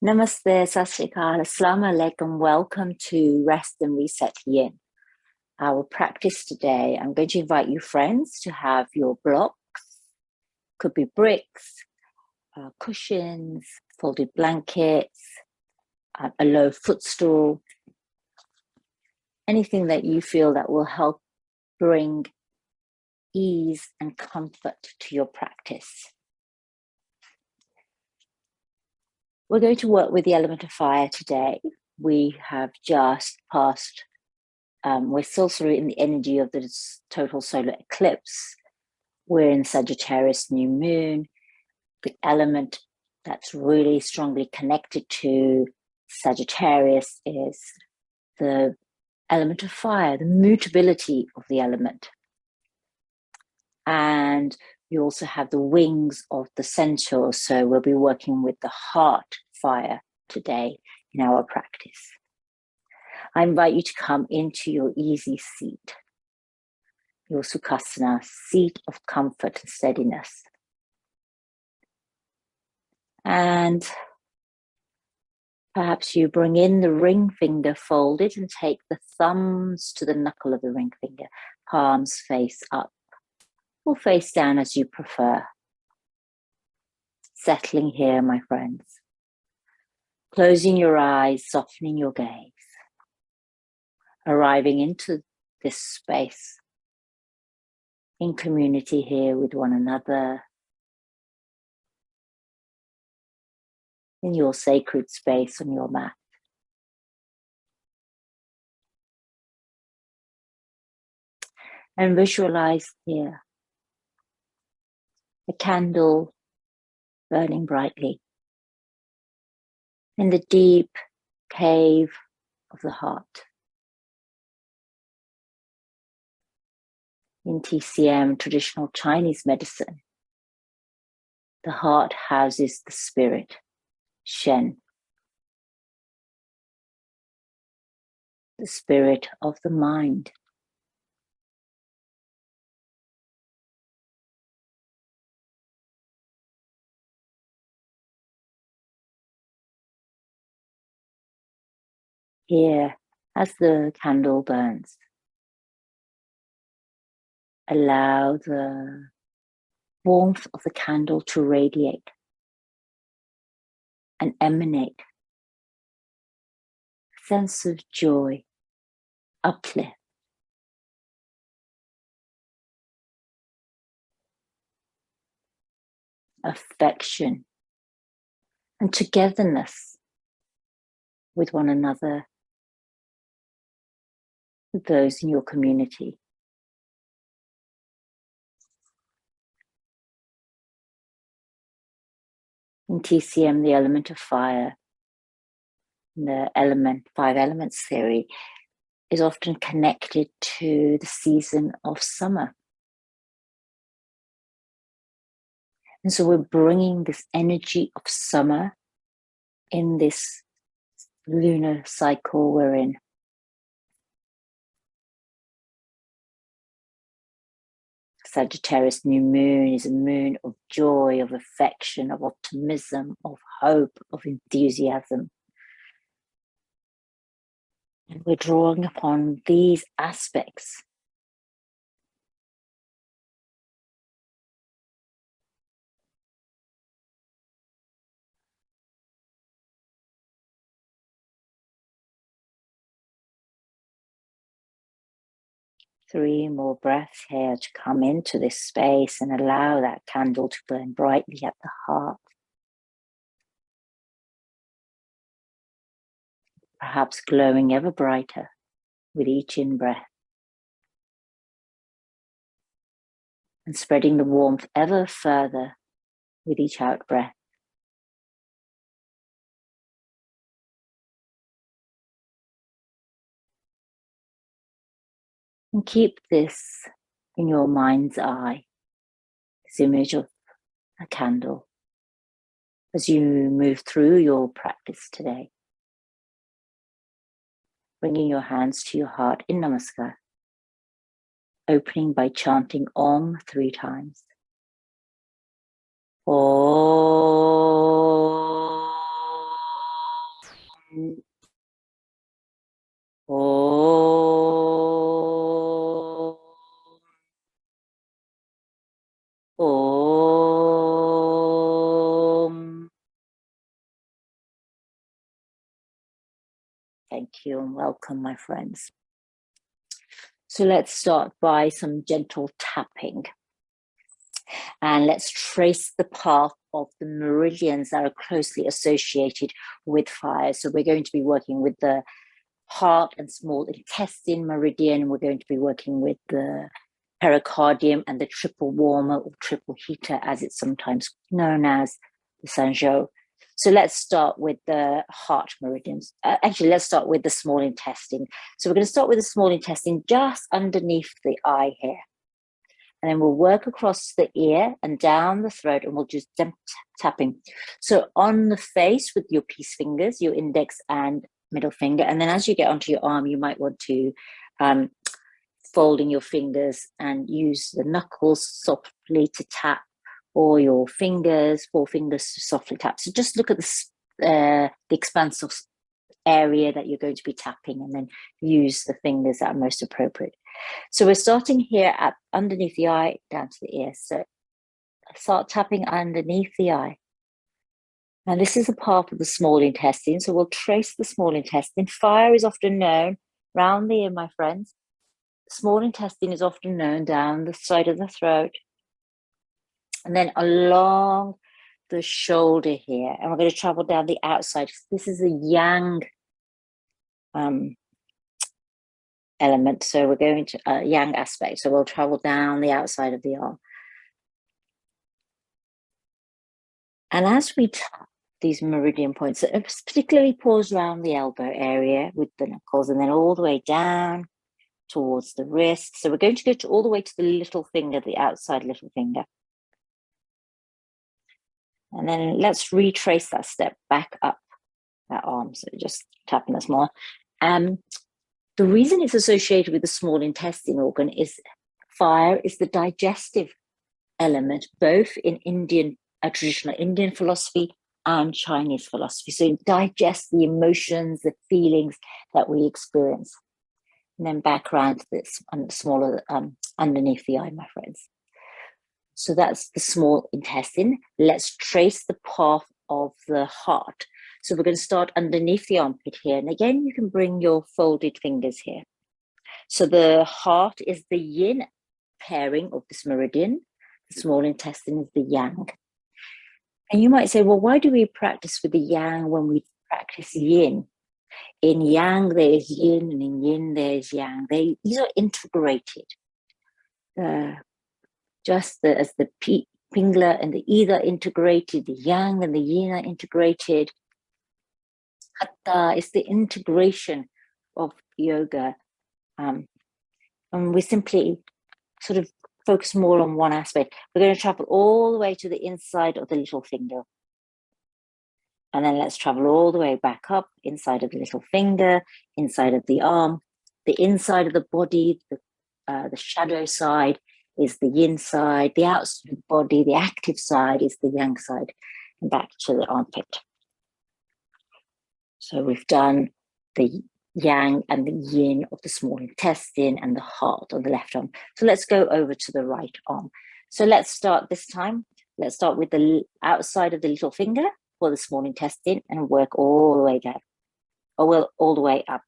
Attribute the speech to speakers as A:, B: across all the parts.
A: Namaste, Sat Sri Akal, Assalamu Alaikum. Welcome to Rest and Reset Yin. Our practice today, I'm going to invite you friends to have your blocks, could be bricks, cushions, folded blankets, a low footstool, anything that you feel that will help bring ease and comfort to your practice. We're going to work with the element of fire today. We have just passed, we're still sort of in the energy of the total solar eclipse. We're in Sagittarius new moon. The element that's really strongly connected to Sagittarius is the element of fire, the mutability of the element. And you also have the wings of the centaur, so we'll be working with the heart fire today in our practice. I invite you to come into your easy seat, your Sukhasana, seat of comfort and steadiness. And perhaps you bring in the ring finger folded and take the thumbs to the knuckle of the ring finger, palms face up or face down as you prefer. Settling here, my friends. Closing your eyes, softening your gaze. Arriving into this space in community here with one another. In your sacred space on your mat. And visualize here a candle burning brightly in the deep cave of the heart. In TCM, traditional Chinese medicine, the heart houses the spirit, Shen, the spirit of the mind. Here, as the candle burns, allow the warmth of the candle to radiate and emanate a sense of joy, uplift, affection, and togetherness with one another, with those in your community. In TCM, the element of fire, the five elements theory, is often connected to the season of summer. And so we're bringing this energy of summer in this lunar cycle we're in. Sagittarius new moon is a moon of joy, of affection, of optimism, of hope, of enthusiasm. And we're drawing upon these aspects Three more breaths here to come into this space and allow that candle to burn brightly at the heart. Perhaps glowing ever brighter with each in-breath. And spreading the warmth ever further with each out-breath. And keep this in your mind's eye, this image of a candle, as you move through your practice today. Bringing your hands to your heart in Namaskar, opening by chanting Om 3 times. Om. Thank you and welcome, my friends. So let's start by some gentle tapping. And let's trace the path of the meridians that are closely associated with fire. So we're going to be working with the heart and small intestine meridian. We're going to be working with the pericardium and the triple warmer or triple heater, as it's sometimes known as, the Sanzhou. So let's start with the heart meridians. Actually, let's start with the small intestine. So we're going to start with the small intestine just underneath the eye here. And then we'll work across the ear and down the throat, and we'll just tapping. So on the face with your peace fingers, your index and middle finger. And then as you get onto your arm, you might want to folding your fingers and use the knuckles softly to tap, or your fingers, 4 fingers to softly tap. So just look at the expansive area that you're going to be tapping, and then use the fingers that are most appropriate. So we're starting here at underneath the eye down to the ear. So start tapping underneath the eye. And this is a part of the small intestine. So we'll trace the small intestine. Fire is often known round the ear, my friends. The small intestine is often known down the side of the throat. And then along the shoulder here. And we're going to travel down the outside. This is a yang element. So we're going to yang aspect. So we'll travel down the outside of the arm. And as we tap these meridian points, particularly pause around the elbow area with the knuckles, and then all the way down towards the wrist. So we're going to go all the way to the little finger, the outside little finger. And then let's retrace that step back up that arm. So just tapping this more. The reason it's associated with the small intestine organ is fire is the digestive element, both in traditional Indian philosophy and Chinese philosophy. So it digests the emotions, the feelings that we experience. And then back around to this smaller underneath the eye, my friends. So that's the small intestine. Let's trace the path of the heart. So we're going to start underneath the armpit here. And again, you can bring your folded fingers here. So the heart is the yin pairing of this meridian. The small intestine is the yang. And you might say, well, why do we practice with the yang when we practice yin? In yang, there is yin, and in yin, there is yang. These are integrated. Just as the Pingla and the Yi are integrated, the Yang and the Yin are integrated. Hatha is the integration of yoga. And we simply sort of focus more on one aspect. We're going to travel all the way to the inside of the little finger. And then let's travel all the way back up, inside of the little finger, inside of the arm, the inside of the body, the shadow side is the yin side, the outside of the body, the active side is the yang side, and back to the armpit. So we've done the yang and the yin of the small intestine and the heart on the left arm. So let's go over to the right arm. So let's start this time. Let's start with the outside of the little finger for the small intestine and work all the way down, or well, all the way up.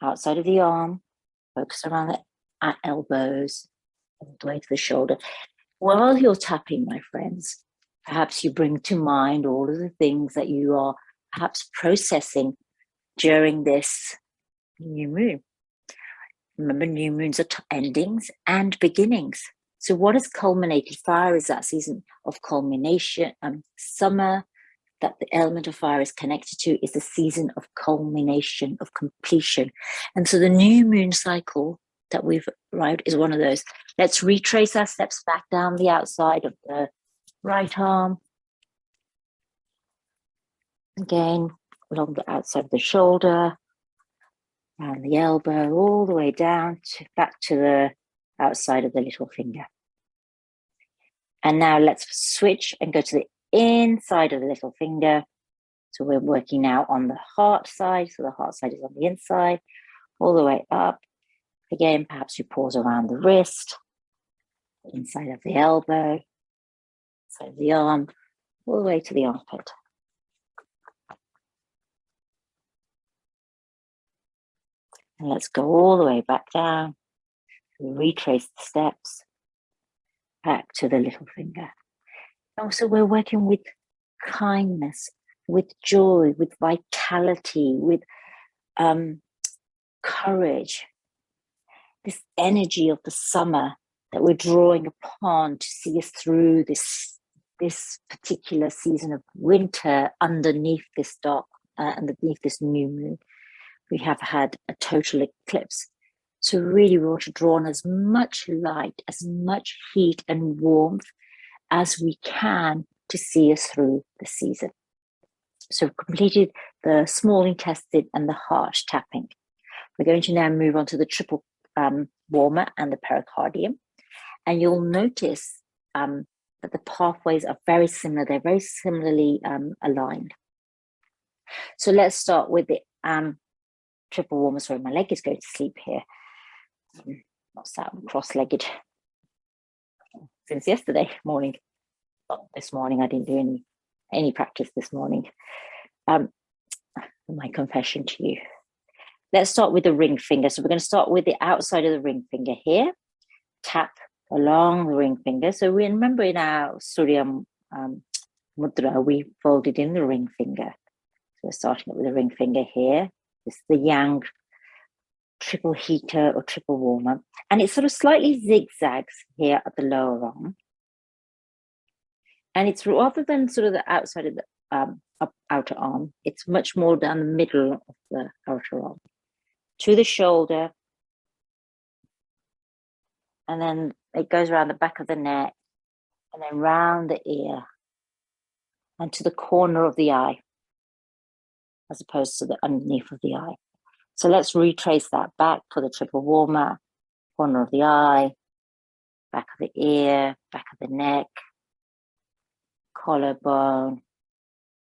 A: Outside of the arm, focus around the elbows, all the way to the shoulder. While you're tapping, my friends, perhaps you bring to mind all of the things that you are perhaps processing during this new moon. Remember, new moons are endings and beginnings. So what has culminated? Fire is that season of culmination. Summer, that the element of fire is connected to, is the season of culmination, of completion. And so the new moon cycle that we've arrived is one of those. Let's retrace our steps back down the outside of the right arm. Again, along the outside of the shoulder, around the elbow, all the way down back to the outside of the little finger. And now let's switch and go to the inside of the little finger. So we're working now on the heart side. So the heart side is on the inside, all the way up. Again, perhaps you pause around the wrist, inside of the elbow, inside of the arm, all the way to the armpit. And let's go all the way back down. Retrace the steps back to the little finger. Also, we're working with kindness, with joy, with vitality, with courage. This energy of the summer that we're drawing upon to see us through this particular season of winter underneath this underneath this new moon. We have had a total eclipse. So really we want to draw on as much light, as much heat and warmth as we can to see us through the season. So we've completed the small intestine and the heart tapping. We're going to now move on to the triple warmer and the pericardium. And you'll notice that the pathways are very similar. They're very similarly aligned. So let's start with the triple warmer. Sorry, my leg is going to sleep here. Not sat cross-legged since yesterday morning. Not this morning. I didn't do any practice this morning. My confession to you. Let's start with the ring finger. So we're going to start with the outside of the ring finger here. Tap along the ring finger. So we remember in our Surya Mudra, we folded in the ring finger. So we're starting up with the ring finger here. This is the yang triple heater or triple warmer. And it sort of slightly zigzags here at the lower arm. And it's rather than sort of the outside of the outer arm, it's much more down the middle of the outer arm. To the shoulder. And then it goes around the back of the neck. And then round the ear. And to the corner of the eye. As opposed to the underneath of the eye. So let's retrace that back for the triple warmer, corner of the eye, back of the ear, back of the neck, collarbone,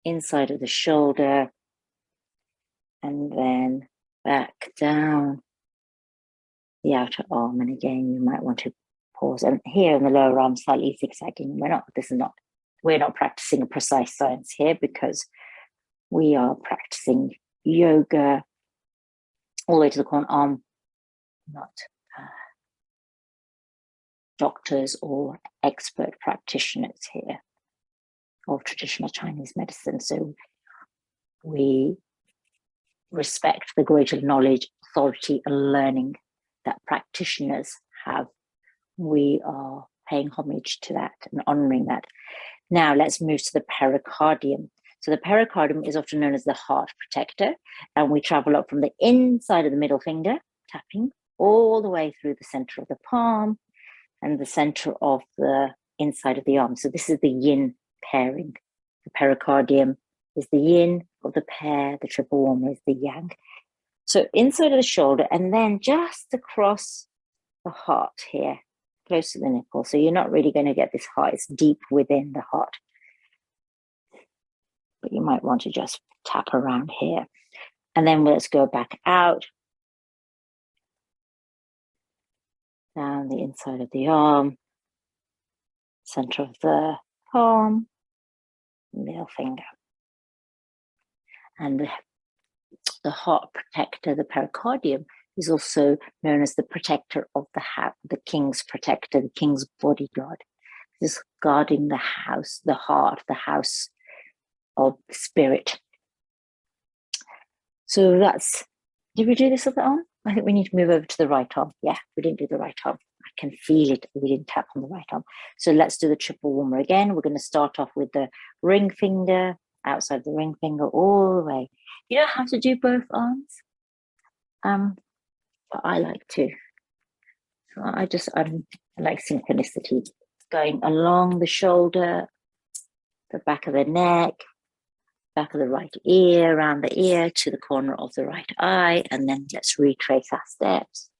A: inside of the shoulder, and then back down the outer arm. And again, you might want to pause. And here in the lower arm, slightly zigzagging. We're not practicing a precise science here because we are practicing yoga all the way to the corner arm, not doctors or expert practitioners here of traditional Chinese medicine. So we respect the greater knowledge, authority, and learning that practitioners have. We are paying homage to that and honoring that. Now let's move to the pericardium. So the pericardium is often known as the heart protector, and we travel up from the inside of the middle finger, tapping all the way through the center of the palm and the center of the inside of the arm. So this is the yin pairing. The pericardium is the yin of the pair, the triple warmer is the yang. So inside of the shoulder, and then just across the heart here, close to the nipple. So you're not really going to get this heart, it's deep within the heart. But you might want to just tap around here. And then let's go back out. Down the inside of the arm. Center of the palm. Middle finger. And the heart protector, the pericardium, is also known as the protector of the king's protector, the king's bodyguard. This is guarding the house, the heart, the house of spirit. So did we do this other arm? I think we need to move over to the right arm. Yeah, we didn't do the right arm. I can feel it. We didn't tap on the right arm. So let's do the triple warmer again. We're going to start off with the ring finger, outside the ring finger, all the way. You don't have to do both arms. But I like to. So I like synchronicity. Going along the shoulder, the back of the neck, back of the right ear, around the ear to the corner of the right eye, and then let's retrace our steps.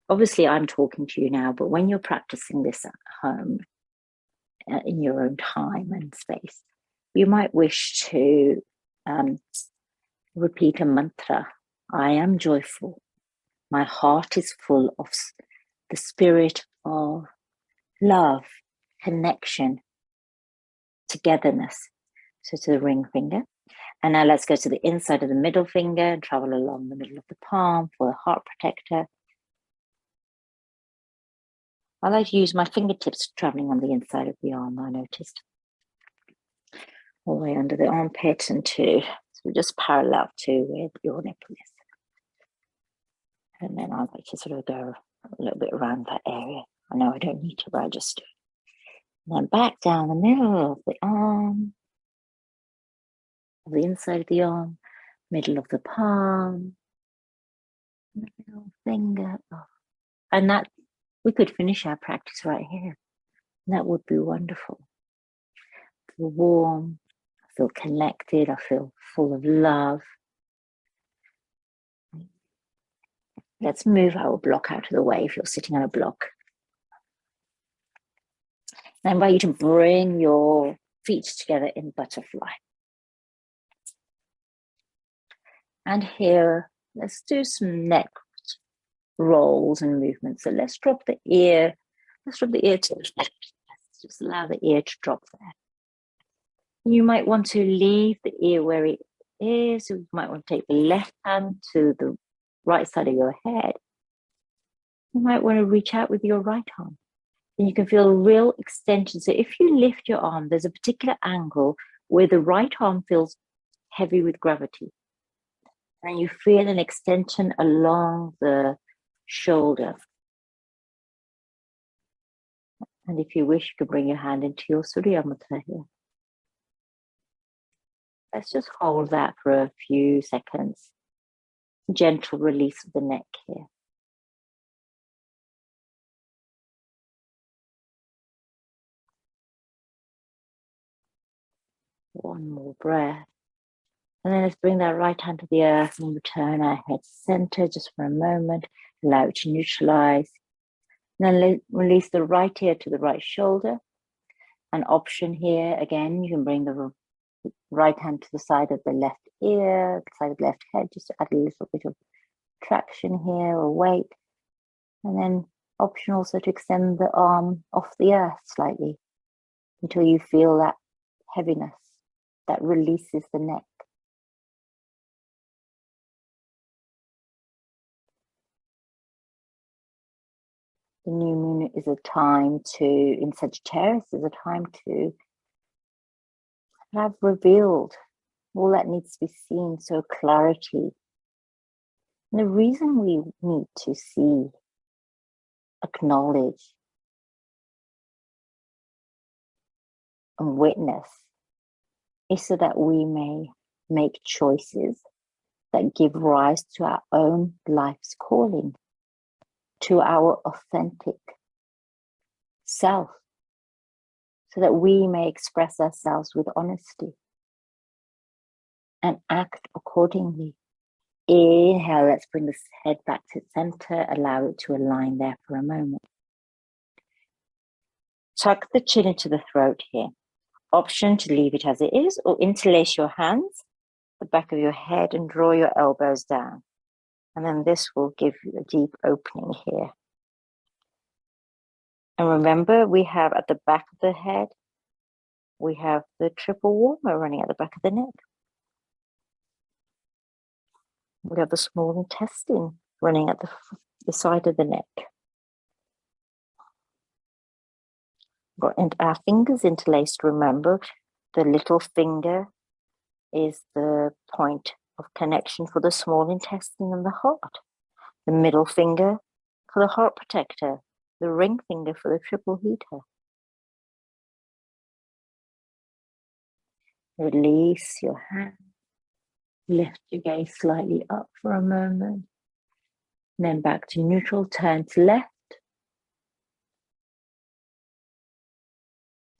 A: Obviously, I'm talking to you now, but when you're practicing this at home, in your own time and space, you might wish to repeat a mantra. I am joyful. My heart is full of the spirit of love, connection, togetherness. So to the ring finger. And now let's go to the inside of the middle finger and travel along the middle of the palm for the heart protector. I like to use my fingertips traveling on the inside of the arm, I noticed. All the way under the armpit and so just parallel to where your nipple is. And then I like to sort of go a little bit around that area. I know I don't need to, but I just do. And then back down the middle of the arm, the inside of the arm, middle of the palm, middle finger. Oh. And that, we could finish our practice right here. And that would be wonderful. I feel warm, I feel connected, I feel full of love. Let's move our block out of the way if you're sitting on a block. I invite you to bring your feet together in butterfly. And here, let's do some neck rolls and movements. So let's drop the ear. Let's drop the ear to the left. Let's just allow the ear to drop there. You might want to leave the ear where it is. So you might want to take the left hand to the right side of your head. You might want to reach out with your right arm. And you can feel a real extension. So if you lift your arm, there's a particular angle where the right arm feels heavy with gravity. And you feel an extension along the shoulder. And if you wish, you can bring your hand into your Surya Mudra here. Let's just hold that for a few seconds. Gentle release of the neck here. One more breath. And then let's bring that right hand to the earth and return our head center just for a moment. Allow it to neutralize. And then release the right ear to the right shoulder. An option here, again, you can bring the right hand to the side of the left ear, the side of the left head, just to add a little bit of traction here or weight. And then option also to extend the arm off the earth slightly until you feel that heaviness that releases the neck. The new moon is a time to, in Sagittarius, is a time to have revealed all that needs to be seen, so clarity. And the reason we need to see, acknowledge, and witness is so that we may make choices that give rise to our own life's calling, to our authentic self, so that we may express ourselves with honesty and act accordingly. Inhale, let's bring the head back to center, allow it to align there for a moment. Tuck the chin into the throat here. Option to leave it as it is, or interlace your hands, the back of your head, and draw your elbows down. And then this will give you a deep opening here. And remember, we have at the back of the head, we have the triple warmer running at the back of the neck. We have the small intestine running at the side of the neck. And our fingers interlaced, remember, the little finger is the point of connection for the small intestine and the heart. The middle finger for the heart protector. The ring finger for the triple heater. Release your hand. Lift your gaze slightly up for a moment. And then back to neutral, turn to left.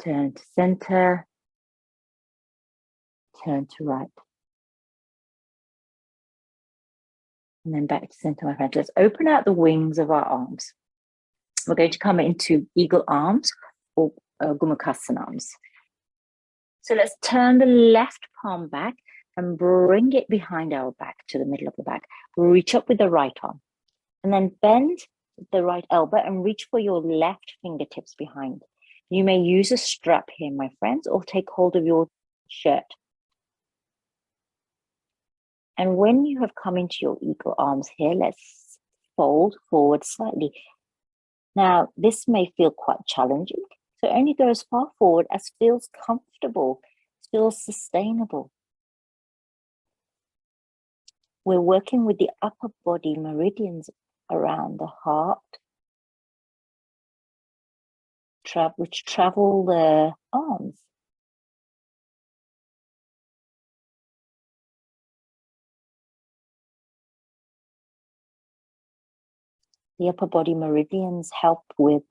A: Turn to center. Turn to right. And then back to center, my friend. Let's open out the wings of our arms. We're going to come into eagle arms or Gomukhasana. So let's turn the left palm back and bring it behind our back to the middle of the back. Reach up with the right arm. And then bend the right elbow and reach for your left fingertips behind. You may use a strap here, my friends, or take hold of your shirt. And when you have come into your eagle arms here, let's fold forward slightly. Now, this may feel quite challenging, so only go as far forward as feels comfortable, feels sustainable. We're working with the upper body meridians around the heart, which travel the arms. The upper body meridians help with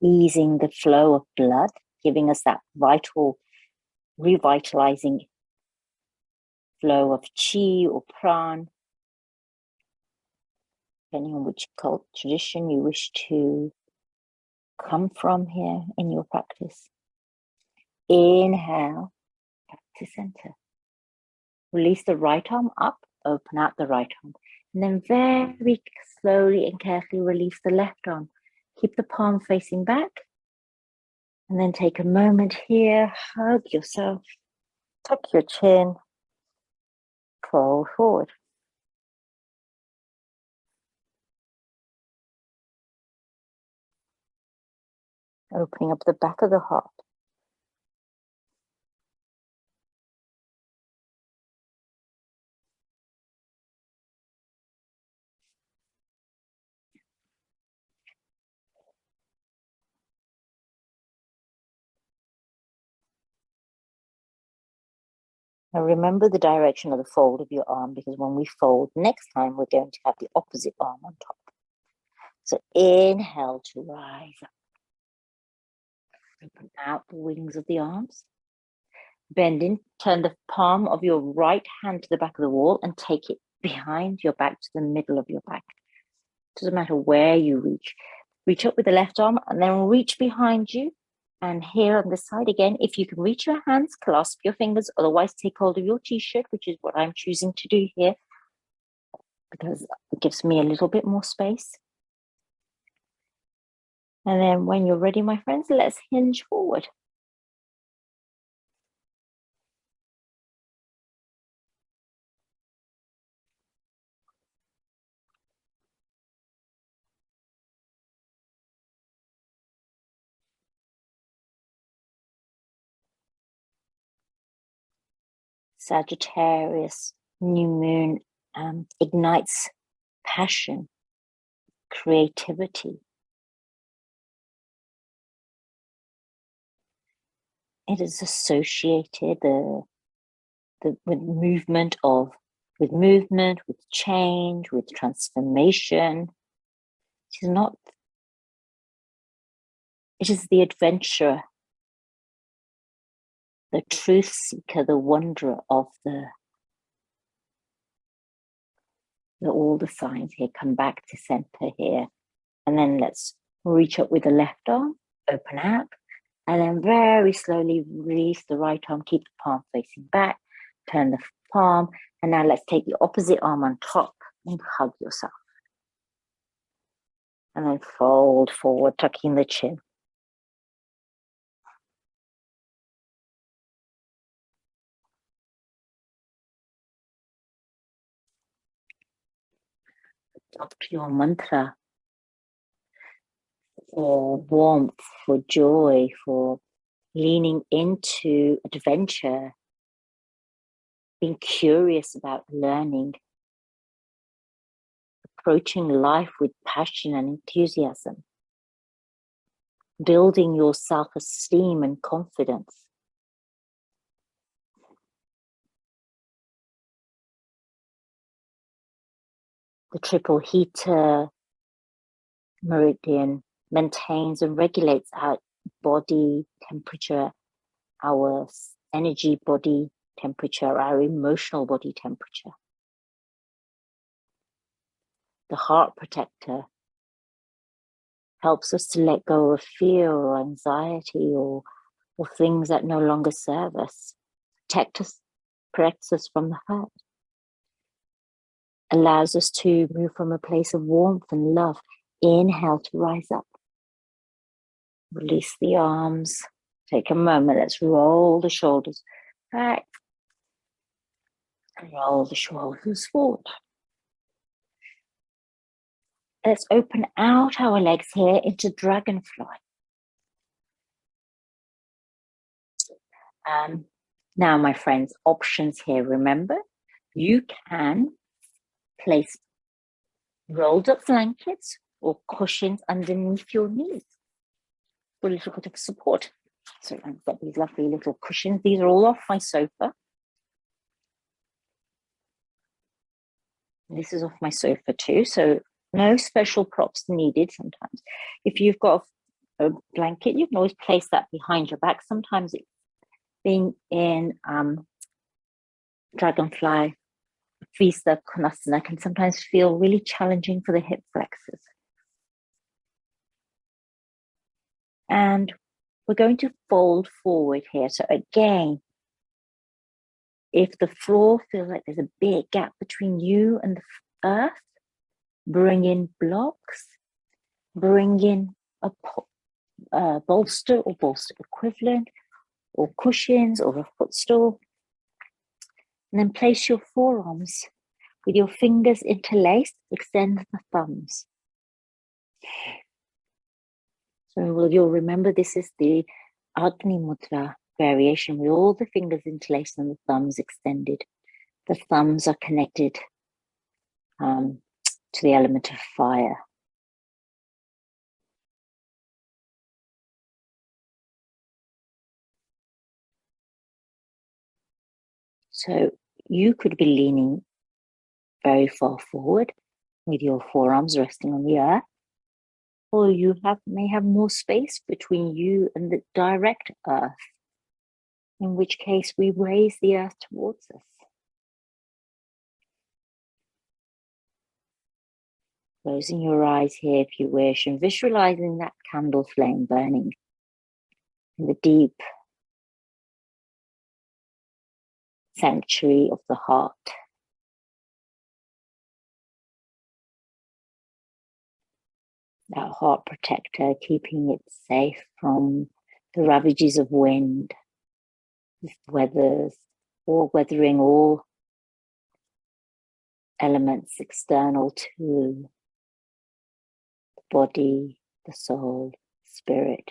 A: easing the flow of blood, giving us that vital, revitalizing flow of chi or pran, depending on which cult tradition you wish to come from here in your practice. Inhale, back to center. Release the right arm up, open out the right arm. And then very slowly and carefully release the left arm. Keep the palm facing back. And then take a moment here, hug yourself, tuck your chin, fold forward. Opening up the back of the heart. Now remember the direction of the fold of your arm, because when we fold next time, we're going to have the opposite arm on top. So inhale to rise up. Open out the wings of the arms. Bend in, turn the palm of your right hand to the back of the wall and take it behind your back to the middle of your back. Doesn't matter where you reach. Reach up with the left arm and then reach behind you. And here on this side again, if you can reach your hands, clasp your fingers, otherwise take hold of your t-shirt, which is what I'm choosing to do here, because it gives me a little bit more space. And then when you're ready, my friends, let's hinge forward. Sagittarius, new moon, ignites passion, creativity. It is associated with movement, with change, with transformation. It is the adventurer, the truth seeker, the wanderer of all the signs here. Come back to center here. And then let's reach up with the left arm, open out, and then very slowly release the right arm, keep the palm facing back, turn the palm, and now let's take the opposite arm on top and hug yourself. And then fold forward, tucking the chin. Adopt your mantra for warmth, for joy, for leaning into adventure, being curious about learning, approaching life with passion and enthusiasm, building your self-esteem and confidence. The triple heater meridian maintains and regulates our body temperature, our energy body temperature, our emotional body temperature. The heart protector helps us to let go of fear or anxiety or things that no longer serve us. Protects us from the hurt. Allows us to move from a place of warmth and love. Inhale to rise up. Release the arms. Take a moment. Let's roll the shoulders back. And roll the shoulders forward. Let's open out our legs here into dragonfly. Now, my friends, options here. Remember, you can place rolled up blankets or cushions underneath your knees for a little bit of support. So I've got these lovely little cushions. These are all off my sofa. This is off my sofa too, so no special props needed sometimes. If you've got a blanket, you can always place that behind your back. Sometimes it's being in dragonfly, Vista Konasana can sometimes feel really challenging for the hip flexors. And we're going to fold forward here. So again, if the floor feels like there's a big gap between you and the earth, bring in blocks, bring in a bolster or bolster equivalent, or cushions or a footstool. And then place your forearms with your fingers interlaced, extend the thumbs. So you'll remember this is the Agni Mudra variation with all the fingers interlaced and the thumbs extended. The thumbs are connected to the element of fire. So you could be leaning very far forward with your forearms resting on the earth, or you may have more space between you and the direct earth, in which case we raise the earth towards us. Closing your eyes here if you wish, and visualizing that candle flame burning in the deep sanctuary of the heart. That heart protector, keeping it safe from the ravages of wind, weathering all elements external to the body, the soul, spirit,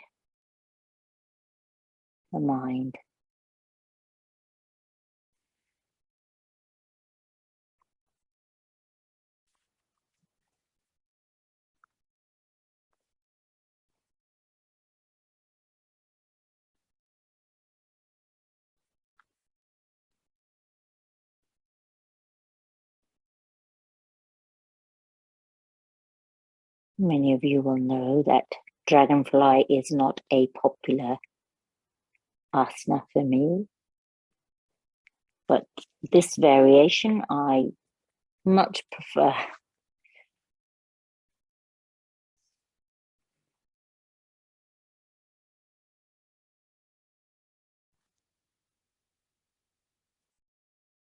A: the mind. Many of you will know that dragonfly is not a popular asana for me, but this variation I much prefer.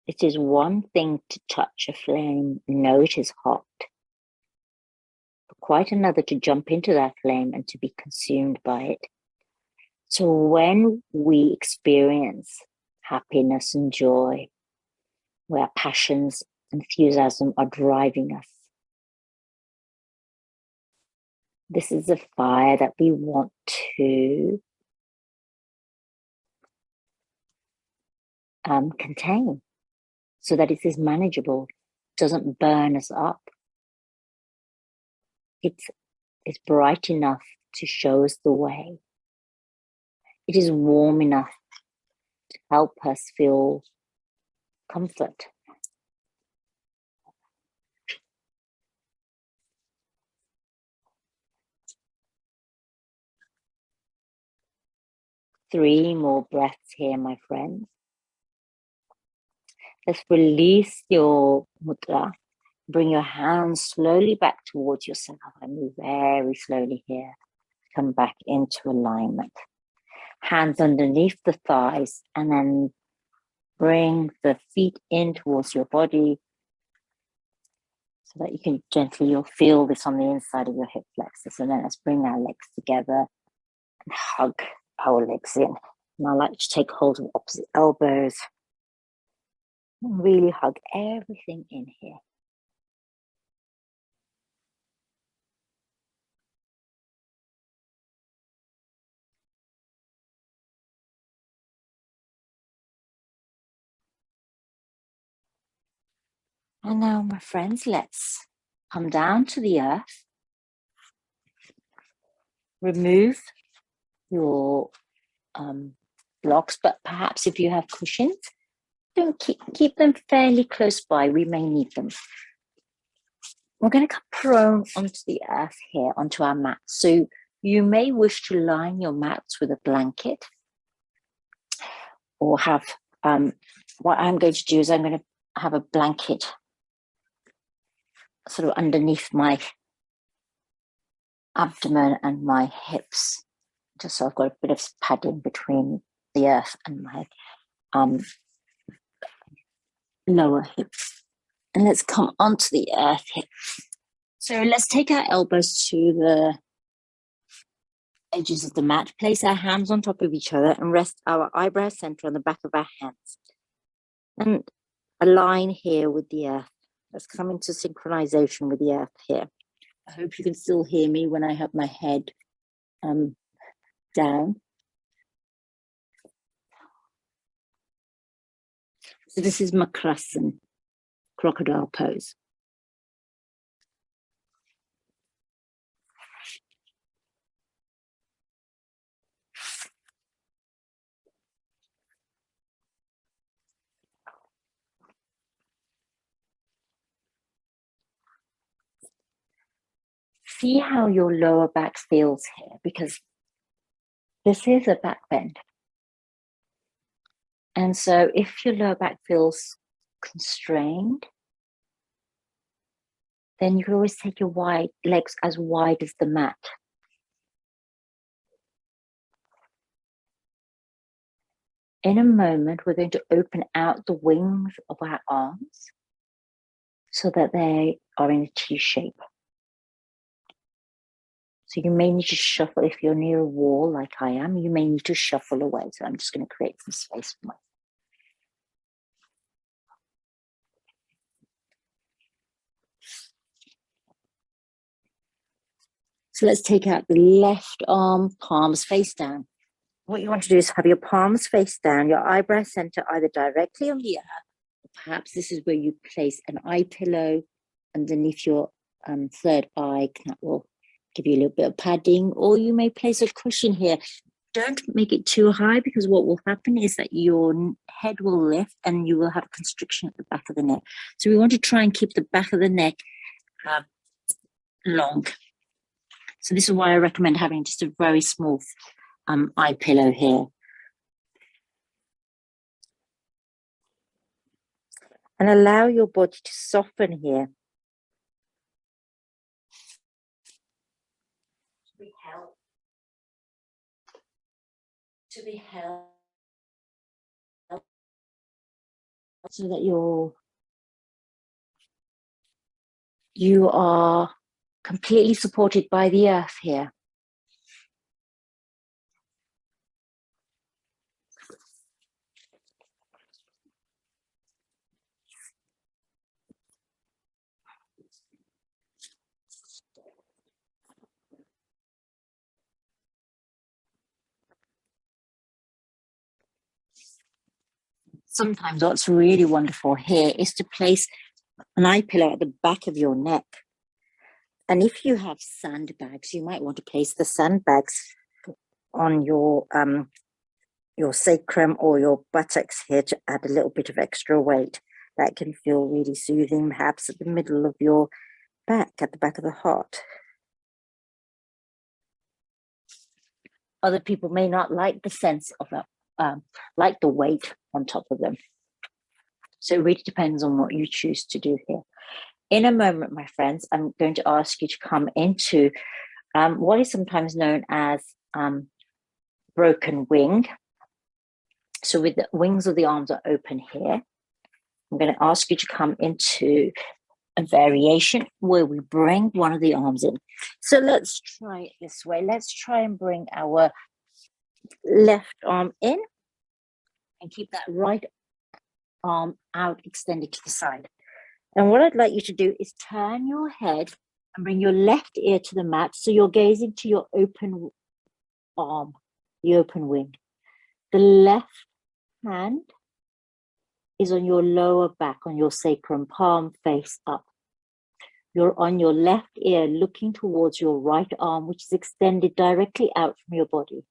A: It is one thing to touch a flame, know it is hot, but quite another to jump into that flame and to be consumed by it. So when we experience happiness and joy, where passions, enthusiasm are driving us, this is a fire that we want to contain so that it is manageable, doesn't burn us up. It's bright enough to show us the way. It is warm enough to help us feel comfort. Three more breaths here, my friends. Let's release your mudra. Bring your hands slowly back towards yourself and move very slowly here. Come back into alignment. Hands underneath the thighs, and then bring the feet in towards your body so that you can gently, you'll feel this on the inside of your hip flexors. And then let's bring our legs together and hug our legs in. And I like to take hold of opposite elbows Really hug everything in here. And now, my friends, let's come down to the earth. Remove your blocks, but perhaps if you have cushions, don't keep them fairly close by. We may need them. We're going to come prone onto the earth here, onto our mat. So you may wish to line your mats with a blanket, or have, what I'm going to do is I'm going to have a blanket sort of underneath my abdomen and my hips, just so I've got a bit of padding between the earth and my lower hips. And let's come onto the earth here. So let's take our elbows to the edges of the mat, place our hands on top of each other, and rest our eyebrow center on the back of our hands. And align here with the earth. Let's come into synchronization with the earth here. I hope you can still hear me when I have my head down. So this is Makrasana, crocodile pose. See how your lower back feels here, because this is a back bend. And so if your lower back feels constrained, then you can always take your legs as wide as the mat. In a moment, we're going to open out the wings of our arms so that they are in a T shape. So you may need to shuffle. If you're near a wall like I am, you may need to shuffle away. So I'm just going to create some space for myself. So let's take out the left arm, palms face down. What you want to do is have your palms face down, your eyebrow center either directly on the earth, or perhaps this is where you place an eye pillow underneath your third eye. That will give you a little bit of padding, or you may place a cushion here. Don't make it too high, because what will happen is that your head will lift and you will have a constriction at the back of the neck. So we want to try and keep the back of the neck long. So this is why I recommend having just a very small eye pillow here. And allow your body to soften here. To be held so that you are completely supported by the earth here. Sometimes what's really wonderful here is to place an eye pillow at the back of your neck. And if you have sandbags, you might want to place the sandbags on your sacrum or your buttocks here to add a little bit of extra weight. That can feel really soothing, perhaps at the middle of your back, at the back of the heart. Other people may not like the sense of like the weight on top of them. So it really depends on what you choose to do here. In a moment, my friends, I'm going to ask you to come into what is sometimes known as broken wing. So with the wings of the arms are open here. I'm going to ask you to come into a variation where we bring one of the arms in. So let's try it this way. Let's try and bring our left arm in and keep that right arm out, extended to the side. And what I'd like you to do is turn your head and bring your left ear to the mat, so you're gazing to your open arm, the open wing. The left hand is on your lower back, on your sacrum, palm face up. You're on your left ear, looking towards your right arm, which is extended directly out from your body.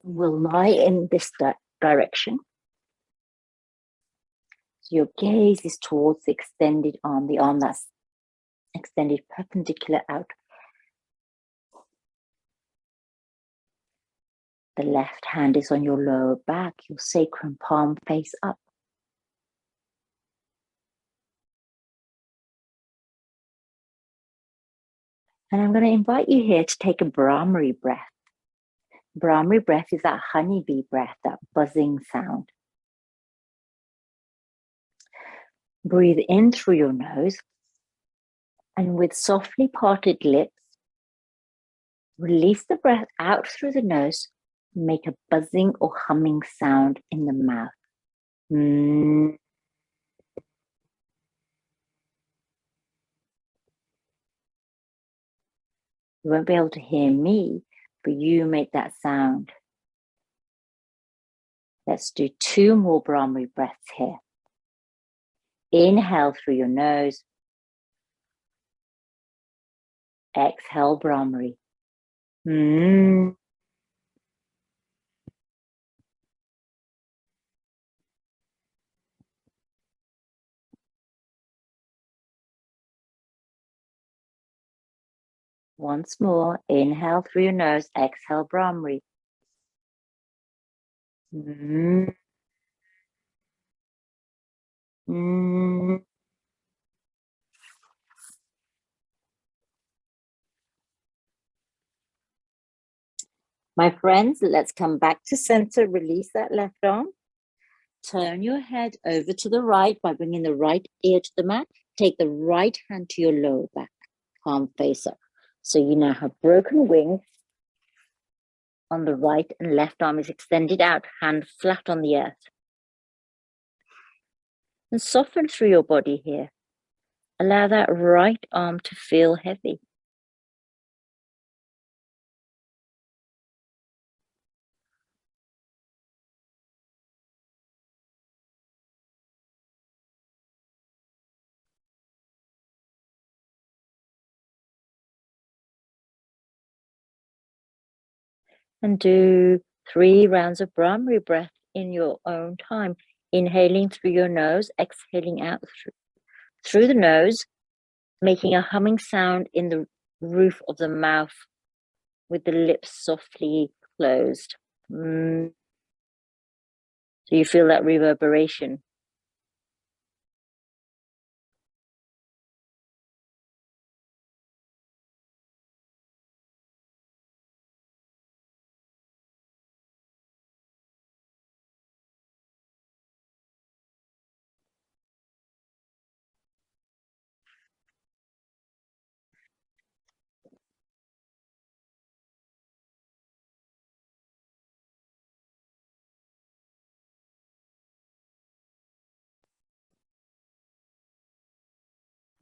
A: We'll lie in this direction. So your gaze is towards the extended arm, the arm that's extended perpendicular out. The left hand is on your lower back, your sacrum, palm face up. And I'm going to invite you here to take a Brahmari breath. Brahmari breath is that honeybee breath, that buzzing sound. Breathe in through your nose, and with softly parted lips, release the breath out through the nose. Make a buzzing or humming sound in the mouth. You won't be able to hear me, but you make that sound. Let's do 2 more Brahmari breaths here. Inhale through your nose. Exhale, Brahmari. Once more, inhale through your nose, exhale, Brahmari. My friends, let's come back to center. Release that left arm. Turn your head over to the right by bringing the right ear to the mat. Take the right hand to your lower back, palm face up. So you now have broken wings on the right, and left arm is extended out, hand flat on the earth. And soften through your body here. Allow that right arm to feel heavy. And do 3 rounds of Brahmari breath in your own time. Inhaling through your nose, exhaling out through the nose, making a humming sound in the roof of the mouth with the lips softly closed. So you feel that reverberation.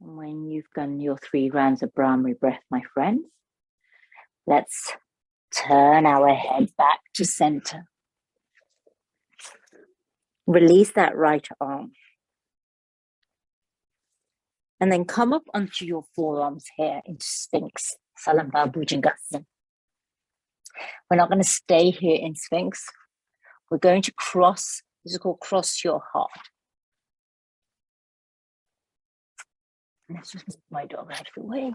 A: When you've done your 3 rounds of Brahmari breath, my friends, let's turn our head back to center. Release that right arm. And then come up onto your forearms here into Sphinx, Salambha Bhujangasana. We're not going to stay here in Sphinx. We're going to cross, this is called cross your heart. Let's just move my dog out of the way.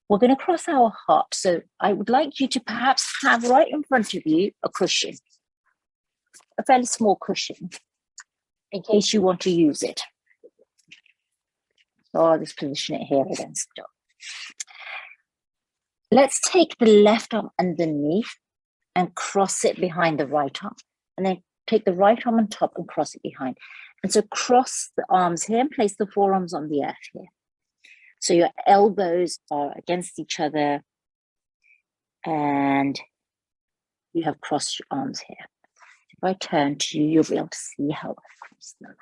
A: We're going to cross our heart. So I would like you to perhaps have right in front of you a cushion, a fairly small cushion, in case you want to use it. So I'll just position it here against the dog. Let's take the left arm underneath and cross it behind the right arm. And then take the right arm on top and cross it behind. And so cross the arms here and place the forearms on the earth here. So your elbows are against each other and you have crossed your arms here. If I turn to you, you'll be able to see how I cross them.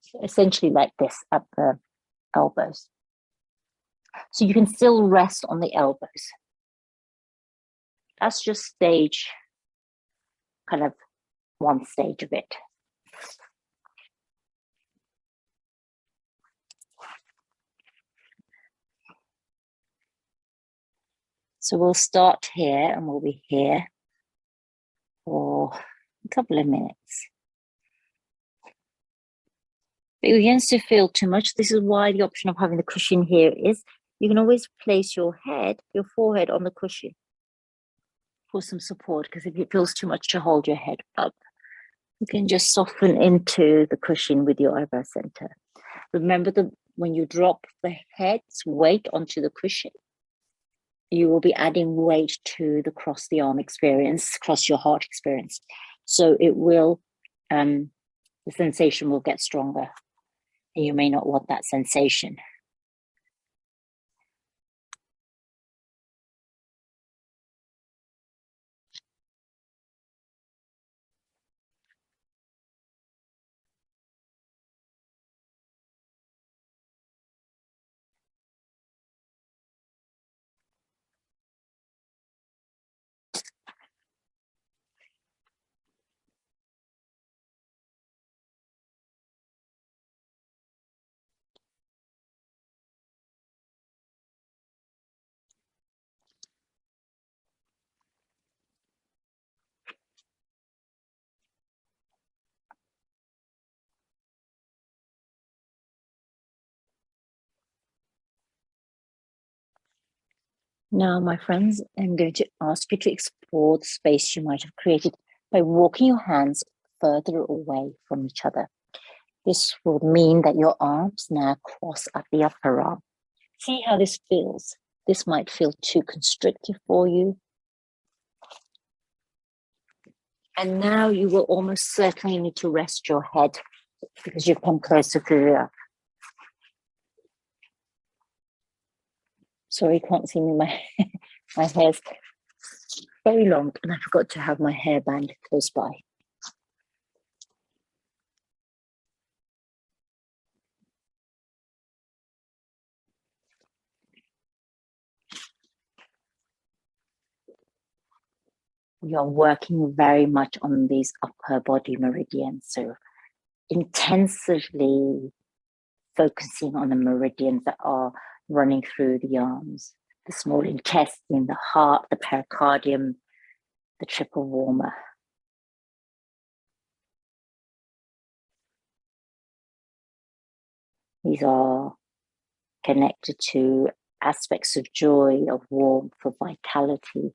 A: So essentially like this at the elbows. So you can still rest on the elbows. That's just stage, kind of one stage of it. So we'll start here and we'll be here for a couple of minutes. If it begins to feel too much, this is why the option of having the cushion here is you can always place your head, your forehead on the cushion for some support, because if it feels too much to hold your head up, you can just soften into the cushion with your eyebrow center. Remember that when you drop the head's weight onto the cushion, you will be adding weight to the cross the arm experience, cross your heart experience. So it will, the sensation will get stronger. And you may not want that sensation. Now, my friends, I'm going to ask you to explore the space you might have created by walking your hands further away from each other. This will mean that your arms now cross at the upper arm. See how this feels. This might feel too constrictive for you. And now you will almost certainly need to rest your head because you've come closer to the earth. Sorry, you can't see me. My hair's very long and I forgot to have my hairband close by. We are working very much on these upper body meridians. So intensively focusing on the meridians that are running through the arms, the small intestine, the heart, the pericardium, the triple warmer. These are connected to aspects of joy, of warmth, of vitality,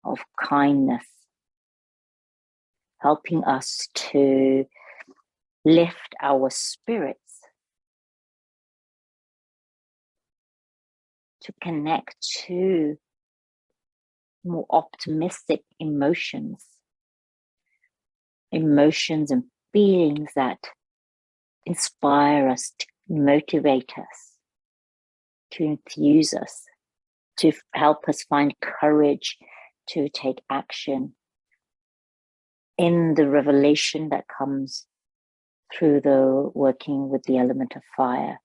A: of kindness, helping us to lift our spirits, to connect to more optimistic emotions and feelings that inspire us, to motivate us, to enthuse us, to help us find courage to take action in the revelation that comes through the working with the element of fire.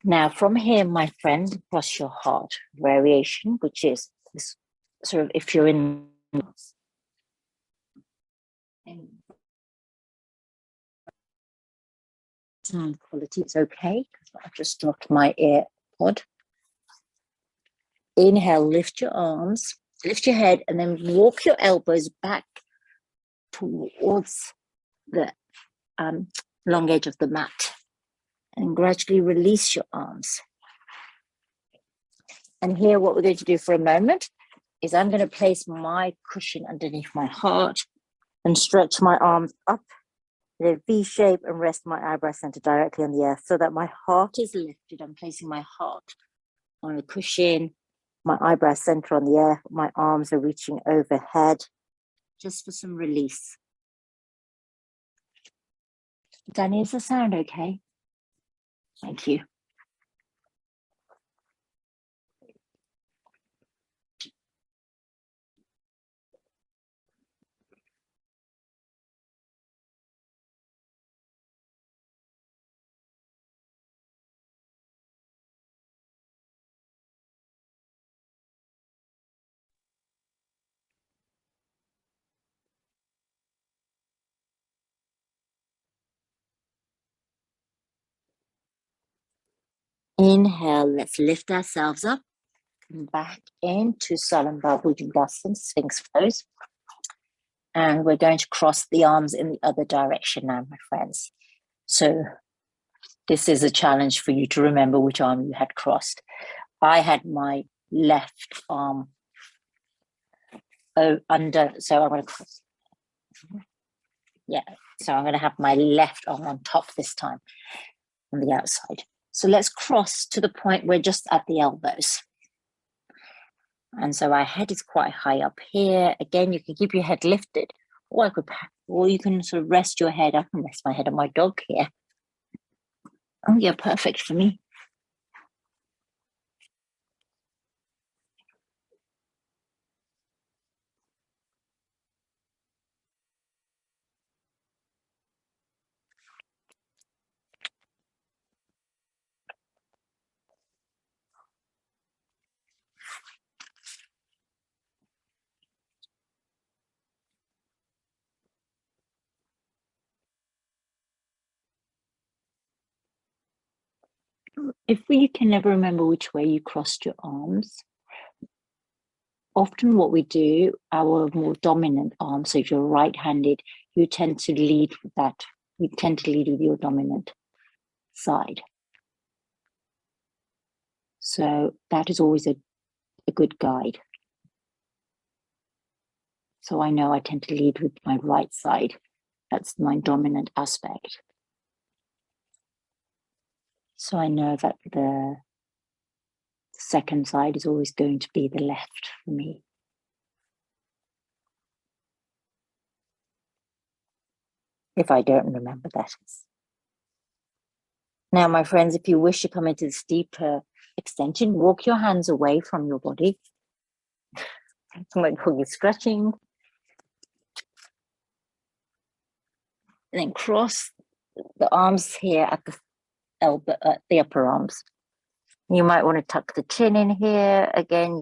A: Now, from here, my friend, cross your heart variation, which is this sort of if you're in sound quality, it's okay because I've just dropped my AirPod. Inhale, lift your arms, lift your head, and then walk your elbows back towards the long edge of the mat and gradually release your arms. And here, what we're going to do for a moment is I'm going to place my cushion underneath my heart and stretch my arms up in a V shape and rest my eyebrow center directly on the earth so that my heart is lifted. I'm placing my heart on a cushion, my eyebrow center on the earth, my arms are reaching overhead, just for some release. Danny, is the sound okay? Thank you. Inhale, let's lift ourselves up. Come back into Salambha Bhujangasana, Sphinx pose. And we're going to cross the arms in the other direction now, my friends. So this is a challenge for you to remember which arm you had crossed. I had my left arm under, so I'm going to cross. Yeah, so I'm going to have my left arm on top this time on the outside. So let's cross to the point we're just at the elbows. And so our head is quite high up here. Again, you can keep your head lifted, or you can sort of rest your head. I can rest my head on my dog here. Oh yeah, perfect for me. If you can never remember which way you crossed your arms, often what we do, our more dominant arm, so if you're right-handed, you tend to lead with that. You tend to lead with your dominant side. So that is always a good guide. So I know I tend to lead with my right side. That's my dominant aspect. So I know that the second side is always going to be the left for me. If I don't remember, that is. Now, my friends, if you wish to come into this deeper extension, walk your hands away from your body. You might call you stretching. And then cross the arms here at the elbow, the upper arms. You might want to tuck the chin in here. Again,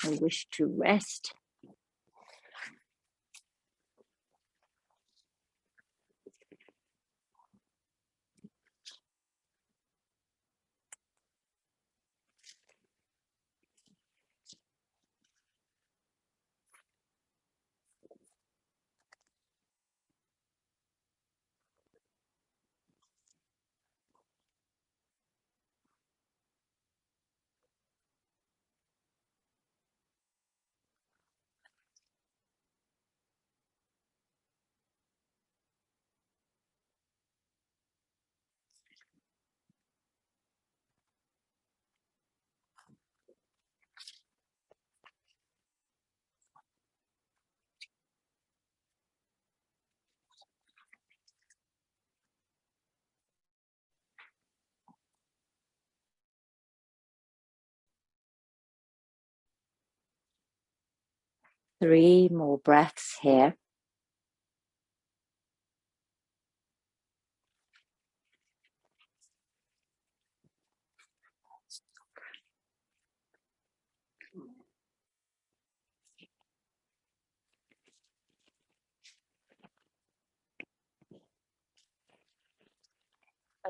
A: you wish to rest. Three more breaths here.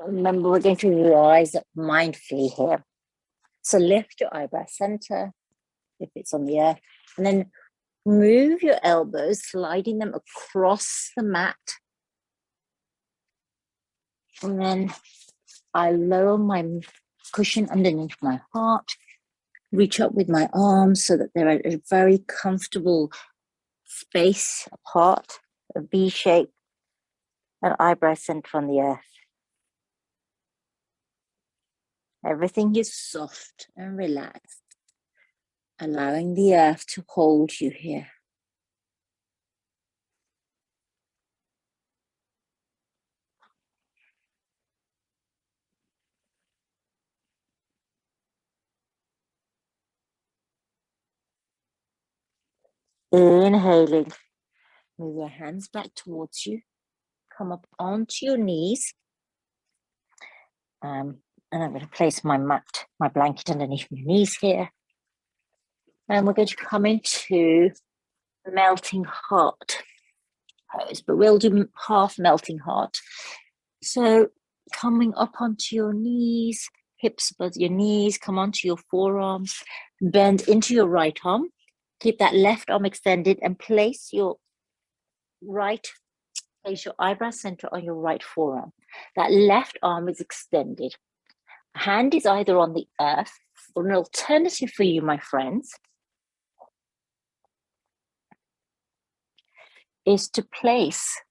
A: Remember, we're going to rise up mindfully here. So lift your eyebrow center, if it's on the earth, and then move your elbows, sliding them across the mat. And then I lower my cushion underneath my heart, reach up with my arms so that they're at a very comfortable space apart, a V shape, and eyebrow center on the earth. Everything is soft and relaxed, allowing the earth to hold you here. Inhaling. Move your hands back towards you. Come up onto your knees. And I'm going to place my mat, my blanket underneath my knees here. And we're going to come into melting heart pose, but we'll do half melting heart. So coming up onto your knees, hips above your knees, come onto your forearms, bend into your right arm. Keep that left arm extended and place your eyebrow center on your right forearm. That left arm is extended. Hand is either on the earth, or an alternative for you, my friends, is to place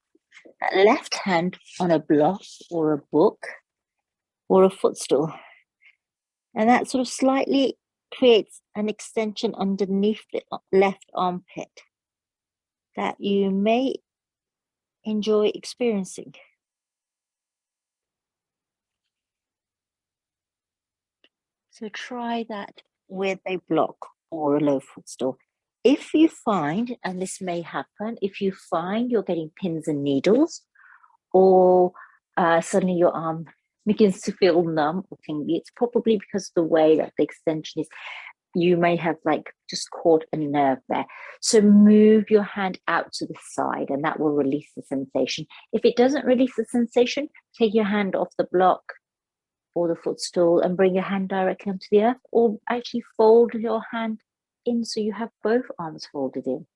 A: that left hand on a block or a book or a footstool. And that sort of slightly creates an extension underneath the left armpit that you may enjoy experiencing. So try that with a block or a low footstool. If you find, and this may happen, if you find you're getting pins and needles, or suddenly your arm begins to feel numb or tingly, it's probably because of the way that the extension is. You may have like just caught a nerve there. So move your hand out to the side and that will release the sensation. If it doesn't release the sensation, take your hand off the block or the footstool and bring your hand directly onto the earth, or actually fold your hand in so you have both arms folded in.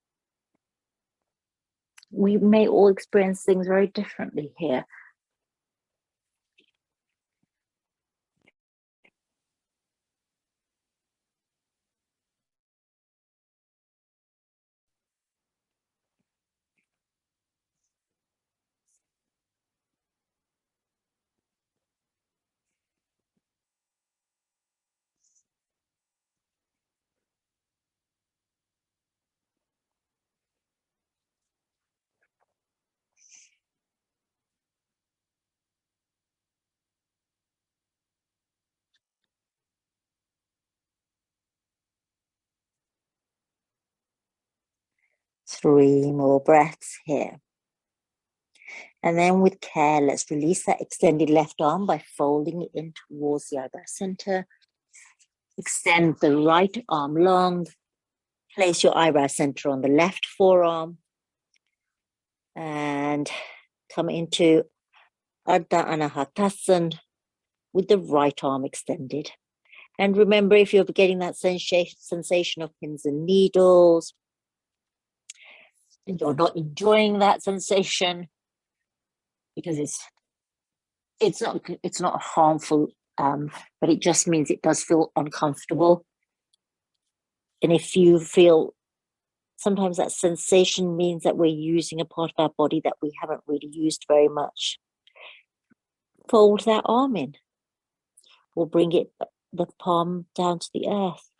A: We may all experience things very differently here. Three more breaths here. And then with care, let's release that extended left arm by folding it in towards the eyebrow center. Extend the right arm long. Place your eyebrow center on the left forearm. And come into Ardha Anahatasana with the right arm extended. And remember, if you're getting that sensation of pins and needles, and you're not enjoying that sensation, because it's not harmful, but it just means it does feel uncomfortable. And if you feel sometimes that sensation means that we're using a part of our body that we haven't really used very much, fold that arm in, or bring it the palm down to the earth.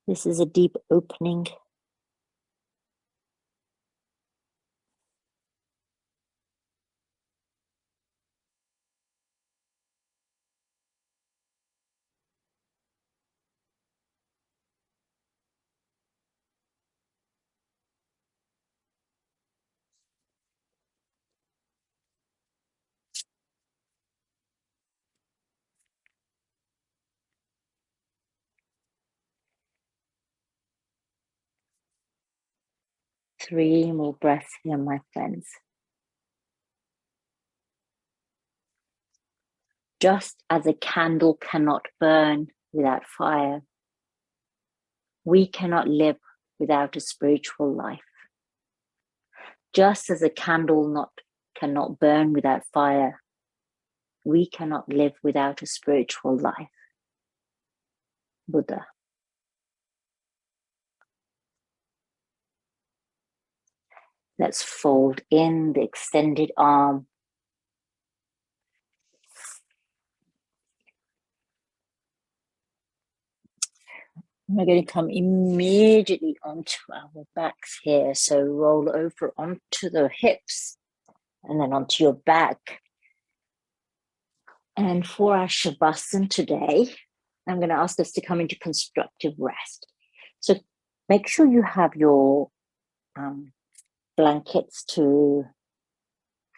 A: This is a deep opening. Three more breaths here, my friends. Just as a candle cannot burn without fire, we cannot live without a spiritual life. Just as a candle cannot burn without fire, we cannot live without a spiritual life. Buddha. Let's fold in the extended arm. We're going to come immediately onto our backs here. So roll over onto the hips and then onto your back. And for our Shavasana today, I'm going to ask us to come into constructive rest. So make sure you have your blankets to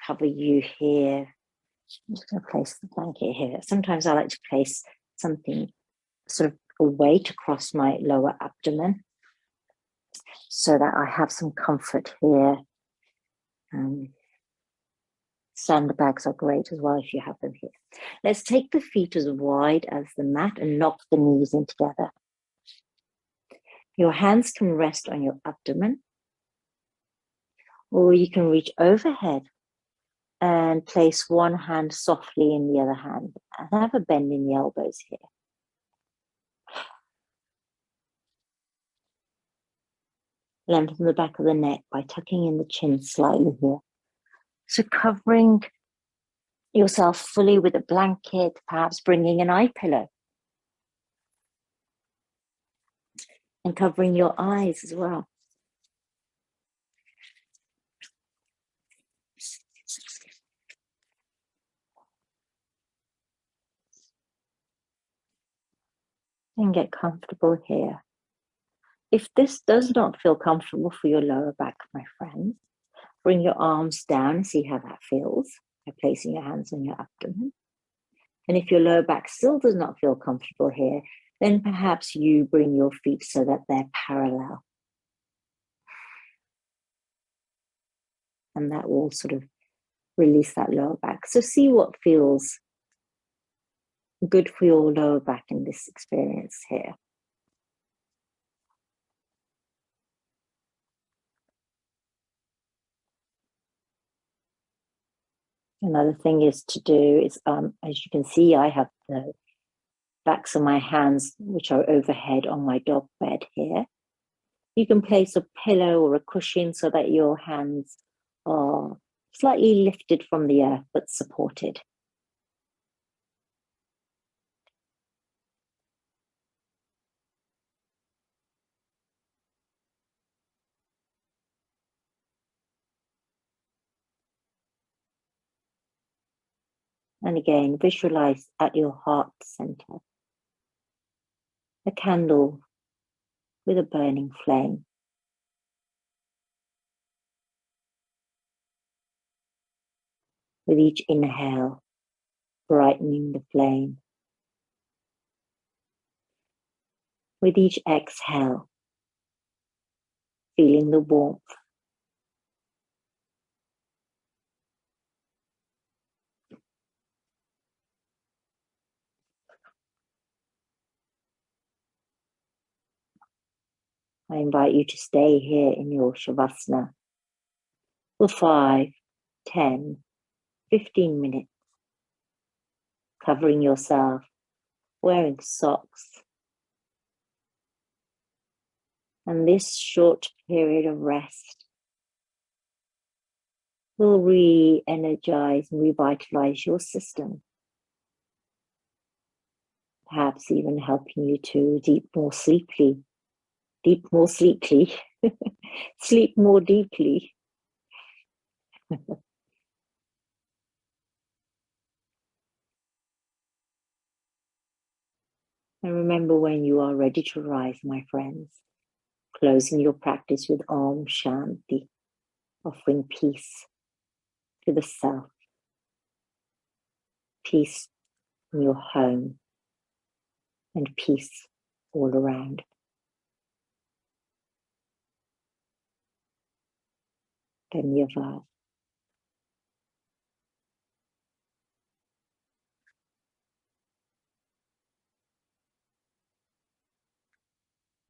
A: cover you here. I'm just going to place the blanket here. Sometimes I like to place something sort of a weight across my lower abdomen so that I have some comfort here. Sandbags are great as well if you have them here. Let's take the feet as wide as the mat and knock the knees in together. Your hands can rest on your abdomen, or you can reach overhead and place one hand softly in the other hand and have a bend in the elbows here. Lengthen the back of the neck by tucking in the chin slightly here. So covering yourself fully with a blanket, perhaps bringing an eye pillow. And covering your eyes as well. And get comfortable here. If this does not feel comfortable for your lower back, my friends, bring your arms down and see how that feels by placing your hands on your abdomen. And if your lower back still does not feel comfortable here, then perhaps you bring your feet so that they're parallel. And that will sort of release that lower back. So see what feels good for your lower back in this experience here. Another thing is to do is, as you can see, I have the backs of my hands, which are overhead on my dog bed here. You can place a pillow or a cushion so that your hands are slightly lifted from the earth, but supported. And again, visualize at your heart center a candle with a burning flame. With each inhale, brightening the flame. With each exhale, feeling the warmth. I invite you to stay here in your Shavasana for 5, 10, 15 minutes, covering yourself, wearing socks. And this short period of rest will re-energize and revitalize your system, perhaps even helping you to sleep more sleep more deeply. And remember, when you are ready to rise, my friends, closing your practice with Om Shanti, offering peace to the self, peace in your home, and peace all around. Dhanyavad.